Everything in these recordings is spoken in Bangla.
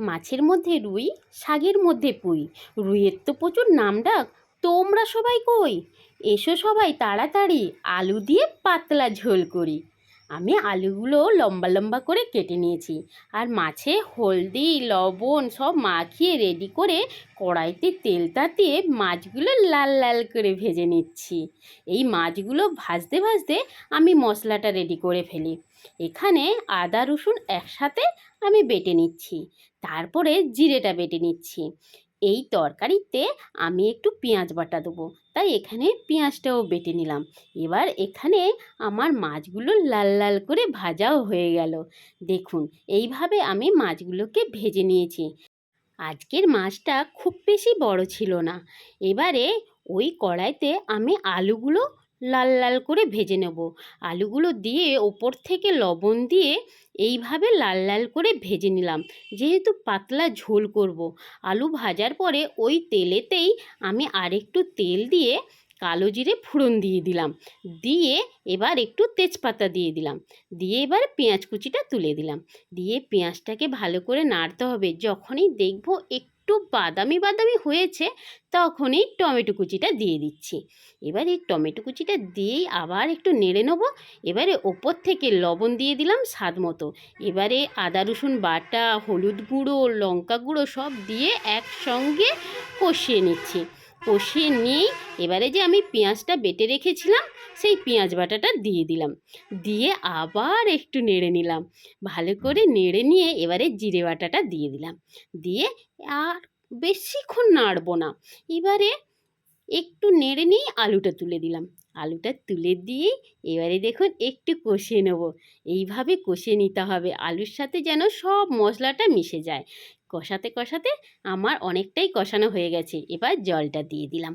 মাছের মধ্যে রুই, শাকের মধ্যে পুঁই, রুইয়ের তো প্রচুর নামডাক। তোমরা সবাই কই? এসো সবাই তাড়াতাড়ি, আলু দিয়ে পাতলা ঝোল করি। আমি আলুগুলো লম্বা লম্বা করে কেটে নিয়েছি, আর মাছে হলদি লবণ সব মাখিয়ে রেডি করে কড়াইতে তেল তাতিয়ে মাছগুলো লাল লাল করে ভেজে নিচ্ছি। এই মাছগুলো ভাজতে ভাজতে আমি মশলাটা রেডি করে ফেলি। এখানে আদা রসুন একসাথে আমি বেটে নিচ্ছি, তারপরে জিরেটা বেটে নিচ্ছি। এই তরকারিতে আমি একটু পেঁয়াজ বাটা দেবো, তাই এখানে পেঁয়াজটাও বেটে নিলাম। এবার এখানে আমার মাছগুলো লাল লাল করে ভাজাও হয়ে গেল। দেখুন, এইভাবে আমি মাছগুলোকে ভেজে নিয়েছি। আজকের মাছটা খুব বেশি বড় ছিল না। এবারে ওই কড়াইতে আমি আলুগুলো লাল লাল করে ভেজে নেব। আলুগুলো দিয়ে ওপর থেকে লবণ দিয়ে এইভাবে লাল লাল করে ভেজে নিলাম। যেহেতু পাতলা ঝোল করব, আলু ভাজার পরে ওই তেলেতেই আমি আরেকটু তেল দিয়ে কালো জিরে ফোড়ন দিয়ে দিলাম। দিয়ে এবার একটু তেজপাতা দিয়ে দিলাম। দিয়ে এবার পেঁয়াজ কুচিটা তুলে দিলাম। দিয়ে পেঁয়াজটাকে ভালো করে নাড়তে হবে। যখনই দেখব একটু বাদামি বাদামি হয়েছে, তখনই টমেটো কুচিটা দিয়ে দিচ্ছি। এবার এই টমেটো কুচিটা দিয়েই আবার একটু নেড়ে নেবো। এবারে ওপর থেকে লবণ দিয়ে দিলাম স্বাদ মতো। এবারে আদা রসুন বাটা, হলুদ গুঁড়ো, লঙ্কা গুঁড়ো সব দিয়ে একসঙ্গে কষিয়ে নিচ্ছি। কষিয়ে নিয়েই এবারে যে আমি পেঁয়াজটা বেটে রেখেছিলাম, সেই পেঁয়াজ বাটাটা দিয়ে দিলাম। দিয়ে আবার একটু নেড়ে নিলাম। ভালো করে নেড়ে নিয়ে এবারে জিরে বাটাটা দিয়ে দিলাম। দিয়ে আর বেশিক্ষণ নাড়বো না। এবারে একটু নেড়ে নিয়ে আলুটা তুলে দিলাম। আলুটা তুলে দিয়েই এবারে দেখুন একটু কষিয়ে নেব। এইভাবে কষিয়ে নিতে হবে, আলুর সাথে যেন সব মশলাটা মিশে যায়। কষাতে কষাতে আমার অনেকটাই কষানো হয়ে গেছে। এবার জলটা দিয়ে দিলাম।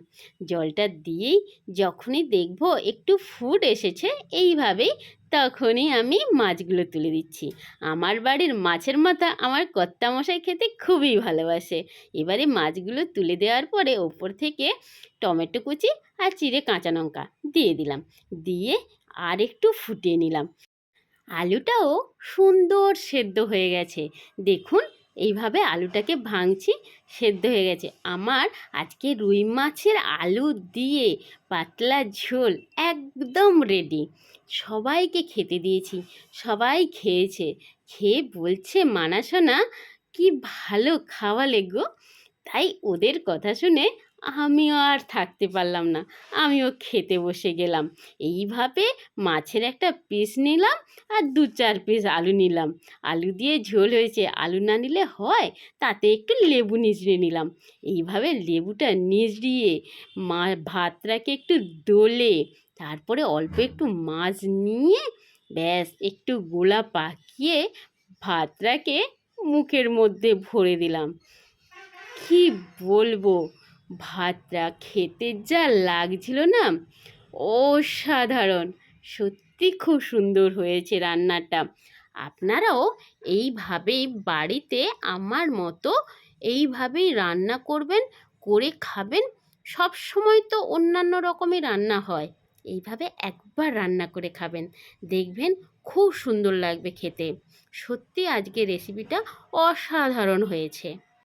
জলটা দিয়েই যখনই দেখব একটু ফুট এসেছে এইভাবেই, তখনই আমি মাছগুলো তুলে দিচ্ছি। আমার বাড়ির মাছের মাথা আমার কর্তামশাই খেতে খুবই ভালোবাসে। এবারে মাছগুলো তুলে দেওয়ার পরে ওপর থেকে টমেটো কুচি আর চিড়ে কাঁচা লঙ্কা দিয়ে দিলাম। দিয়ে আর একটু ফুটিয়ে নিলাম। আলুটাও সুন্দর সেদ্ধ হয়ে গেছে। দেখুন, এইভাবে আলুটাকে ভাঙছি, সেদ্ধ হয়ে গেছে। আমার আজকে রুই মাছের আলু দিয়ে পাতলা ঝোল একদম রেডি। সবাইকে খেতে দিয়েছি, সবাই খেয়েছে। খেয়ে বলছে, মানা সোনা কি ভালো খাওয়ালে গো। তাই ওদের কথা শুনে আমিও আর থাকতে পারলাম না, আমিও খেতে বসে গেলাম। এইভাবে মাছের একটা পিস নিলাম, আর 2-4 পিস আলু নিলাম। আলু দিয়ে ঝোল হয়েছে, আলু না নিলে হয়, তাতে একটু লেবু নিচড়ে নিলাম। এইভাবে লেবুটা নিচড়িয়ে ভাতটাকে একটু ডলে, তারপরে অল্প একটু মাছ নিয়ে ব্যাস একটু গোলা পাকিয়ে ভাতটাকে মুখের মধ্যে ভরে দিলাম। কি বলবো, ভাতটা খেতে যা লাগছিল না, অসাধারণ। সত্যি খুব সুন্দর হয়েছে রান্নাটা। আপনারাও এইভাবেই বাড়িতে আমার মতো এইভাবেই রান্না করবেন, করে খাবেন। সব সময় তো অন্যান্য রকমের রান্না হয়, এইভাবে একবার রান্না করে খাবেন, দেখবেন খুব সুন্দর লাগবে খেতে। সত্যি আজকে রেসিপিটা অসাধারণ হয়েছে।